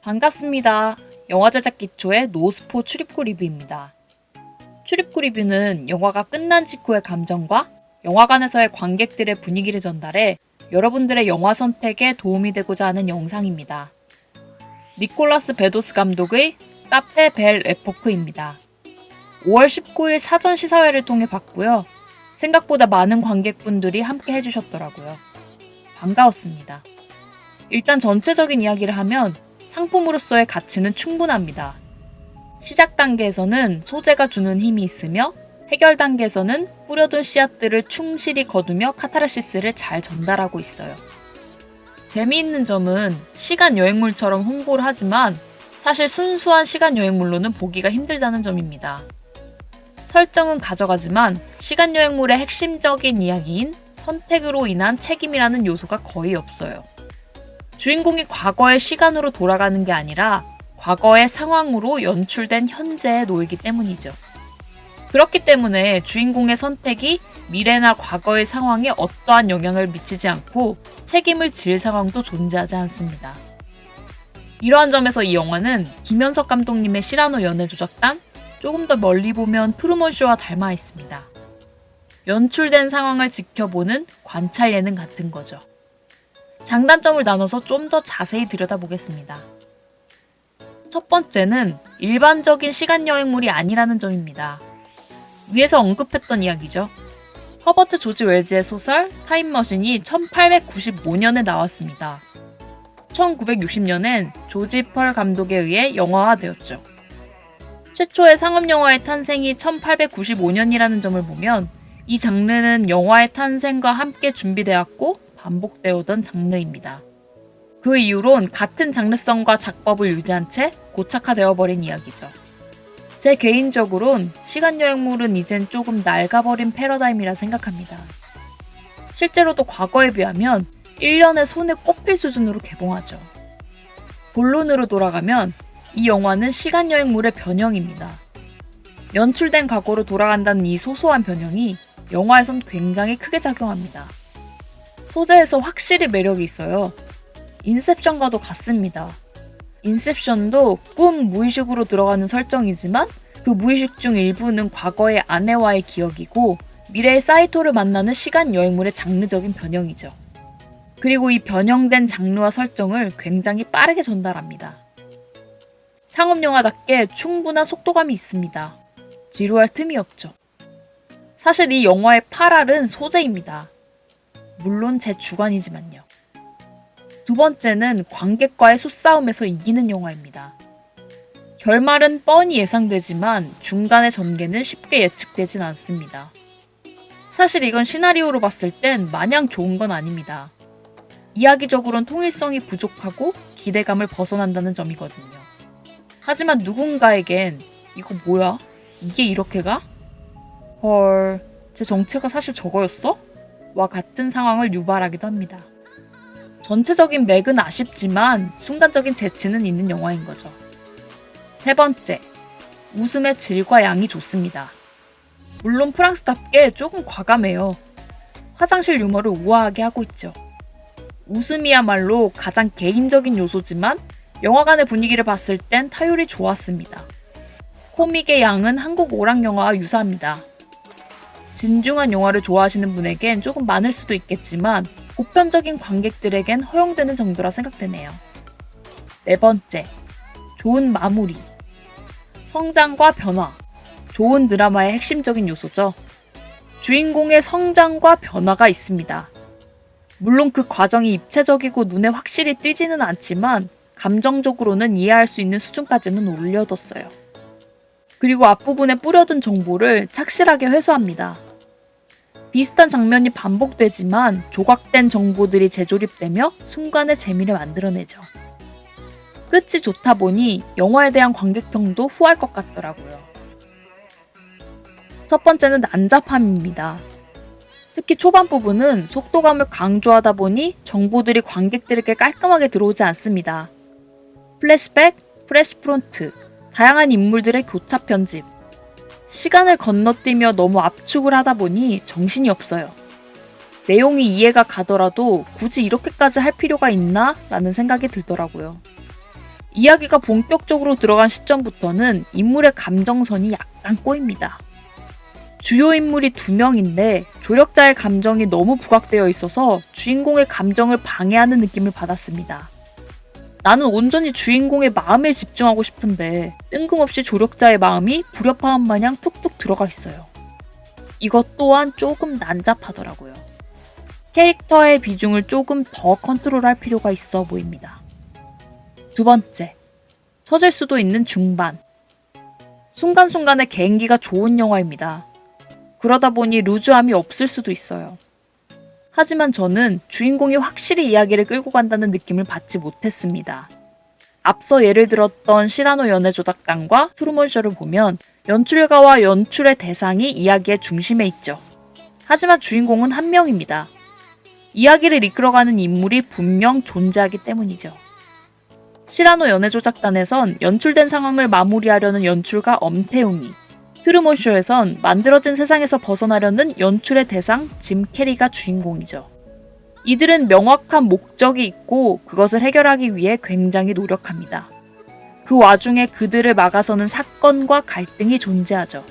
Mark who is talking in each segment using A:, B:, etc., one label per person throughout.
A: 반갑습니다. 영화 제작 기초의 노스포 출입구 리뷰입니다. 출입구 리뷰는 영화가 끝난 직후의 감정과 영화관에서의 관객들의 분위기를 전달해 여러분들의 영화 선택에 도움이 되고자 하는 영상입니다. 니콜라스 베도스 감독의 카페 벨 에포크입니다. 5월 19일 사전 시사회를 통해 봤고요. 생각보다 많은 관객분들이 함께 해주셨더라고요. 반가웠습니다. 일단 전체적인 이야기를 하면 상품으로서의 가치는 충분합니다. 시작 단계에서는 소재가 주는 힘이 있으며 해결 단계에서는 뿌려둔 씨앗들을 충실히 거두며 카타르시스를 잘 전달하고 있어요. 재미있는 점은 시간 여행물처럼 홍보를 하지만 사실 순수한 시간 여행물로는 보기가 힘들다는 점입니다. 설정은 가져가지만 시간 여행물의 핵심적인 이야기인 선택으로 인한 책임이라는 요소가 거의 없어요. 주인공이 과거의 시간으로 돌아가는 게 아니라 과거의 상황으로 연출된 현재에 놓이기 때문이죠. 그렇기 때문에 주인공의 선택이 미래나 과거의 상황에 어떠한 영향을 미치지 않고 책임을 질 상황도 존재하지 않습니다. 이러한 점에서 이 영화는 김현석 감독님의 시라노 연애조작단, 조금 더 멀리 보면 트루먼쇼와 닮아 있습니다. 연출된 상황을 지켜보는 관찰 예능 같은 거죠. 장단점을 나눠서 좀 더 자세히 들여다보겠습니다. 첫 번째는 일반적인 시간여행물이 아니라는 점입니다. 위에서 언급했던 이야기죠. 허버트 조지 웰즈의 소설 타임머신이 1895년에 나왔습니다. 1960년엔 조지 펄 감독에 의해 영화화되었죠. 최초의 상업영화의 탄생이 1895년이라는 점을 보면 이 장르는 영화의 탄생과 함께 준비되었고 반복되어 오던 장르입니다. 그 이후론 같은 장르성과 작법을 유지한 채 고착화되어 버린 이야기죠. 제 개인적으론 시간여행물은 이젠 조금 낡아버린 패러다임이라 생각합니다. 실제로도 과거에 비하면 1년에 손에 꼽힐 수준으로 개봉하죠. 본론으로 돌아가면 이 영화는 시간여행물의 변형입니다. 연출된 과거로 돌아간다는 이 소소한 변형이 영화에선 굉장히 크게 작용합니다. 소재에서 확실히 매력이 있어요. 인셉션과도 같습니다. 인셉션도 꿈 무의식으로 들어가는 설정이지만 그 무의식 중 일부는 과거의 아내와의 기억이고 미래의 사이토를 만나는 시간 여행물의 장르적인 변형이죠. 그리고 이 변형된 장르와 설정을 굉장히 빠르게 전달합니다. 상업영화답게 충분한 속도감이 있습니다. 지루할 틈이 없죠. 사실 이 영화의 8알은 소재입니다. 물론 제 주관이지만요. 두 번째는 관객과의 수싸움에서 이기는 영화입니다. 결말은 뻔히 예상되지만 중간의 전개는 쉽게 예측되진 않습니다. 사실 이건 시나리오로 봤을 땐 마냥 좋은 건 아닙니다. 이야기적으로는 통일성이 부족하고 기대감을 벗어난다는 점이거든요. 하지만 누군가에겐 이거 뭐야? 이게 이렇게 가? 헐, 제 정체가 사실 저거였어? 와 같은 상황을 유발하기도 합니다. 전체적인 맥은 아쉽지만 순간적인 재치는 있는 영화인 거죠. 세 번째, 웃음의 질과 양이 좋습니다. 물론 프랑스답게 조금 과감해요. 화장실 유머를 우아하게 하고 있죠. 웃음이야말로 가장 개인적인 요소지만 영화관의 분위기를 봤을 땐 타율이 좋았습니다. 코믹의 양은 한국 오락 영화와 유사합니다. 진중한 영화를 좋아하시는 분에겐 조금 많을 수도 있겠지만 보편적인 관객들에겐 허용되는 정도라 생각되네요. 네 번째, 좋은 마무리. 성장과 변화. 좋은 드라마의 핵심적인 요소죠. 주인공의 성장과 변화가 있습니다. 물론 그 과정이 입체적이고 눈에 확실히 띄지는 않지만 감정적으로는 이해할 수 있는 수준까지는 올려뒀어요. 그리고 앞부분에 뿌려둔 정보를 착실하게 회수합니다. 비슷한 장면이 반복되지만 조각된 정보들이 재조립되며 순간의 재미를 만들어내죠. 끝이 좋다 보니 영화에 대한 관객평도 후할 것 같더라고요. 첫 번째는 난잡함입니다. 특히 초반 부분은 속도감을 강조하다 보니 정보들이 관객들에게 깔끔하게 들어오지 않습니다. 플래시백, 프레시프론트, 다양한 인물들의 교차 편집, 시간을 건너뛰며 너무 압축을 하다 보니 정신이 없어요. 내용이 이해가 가더라도 굳이 이렇게까지 할 필요가 있나? 라는 생각이 들더라고요. 이야기가 본격적으로 들어간 시점부터는 인물의 감정선이 약간 꼬입니다. 주요 인물이 2명인데 조력자의 감정이 너무 부각되어 있어서 주인공의 감정을 방해하는 느낌을 받았습니다. 나는 온전히 주인공의 마음에 집중하고 싶은데 뜬금없이 조력자의 마음이 불협화음 마냥 툭툭 들어가 있어요. 이것 또한 조금 난잡하더라고요. 캐릭터의 비중을 조금 더 컨트롤할 필요가 있어 보입니다. 2번째, 처질 수도 있는 중반. 순간순간의 개인기가 좋은 영화입니다. 그러다 보니 루즈함이 없을 수도 있어요. 하지만 저는 주인공이 확실히 이야기를 끌고 간다는 느낌을 받지 못했습니다. 앞서 예를 들었던 시라노 연애조작단과 트루먼 쇼를 보면 연출가와 연출의 대상이 이야기의 중심에 있죠. 하지만 주인공은 한 명입니다. 이야기를 이끌어가는 인물이 분명 존재하기 때문이죠. 시라노 연애조작단에선 연출된 상황을 마무리하려는 연출가 엄태웅이, 트루먼쇼에선 만들어진 세상에서 벗어나려는 연출의 대상 짐 캐리가 주인공이죠. 이들은 명확한 목적이 있고 그것을 해결하기 위해 굉장히 노력합니다. 그 와중에 그들을 막아서는 사건과 갈등이 존재하죠.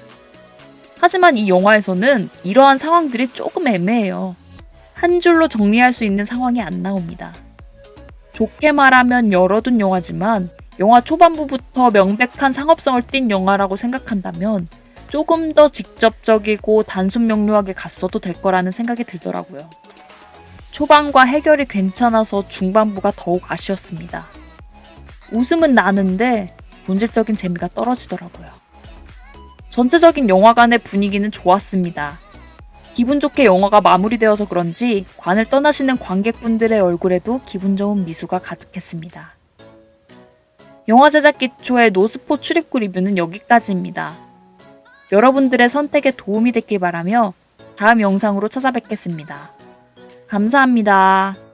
A: 하지만 이 영화에서는 이러한 상황들이 조금 애매해요. 한 줄로 정리할 수 있는 상황이 안 나옵니다. 좋게 말하면 열어둔 영화지만 영화 초반부부터 명백한 상업성을 띈 영화라고 생각한다면 조금 더 직접적이고 단순 명료하게 갔어도 될 거라는 생각이 들더라고요. 초반과 해결이 괜찮아서 중반부가 더욱 아쉬웠습니다. 웃음은 나는데 본질적인 재미가 떨어지더라고요. 전체적인 영화관의 분위기는 좋았습니다. 기분 좋게 영화가 마무리되어서 그런지 관을 떠나시는 관객분들의 얼굴에도 기분 좋은 미소가 가득했습니다. 영화 제작 기초의 노스포 출입구 리뷰는 여기까지입니다. 여러분들의 선택에 도움이 됐길 바라며 다음 영상으로 찾아뵙겠습니다. 감사합니다.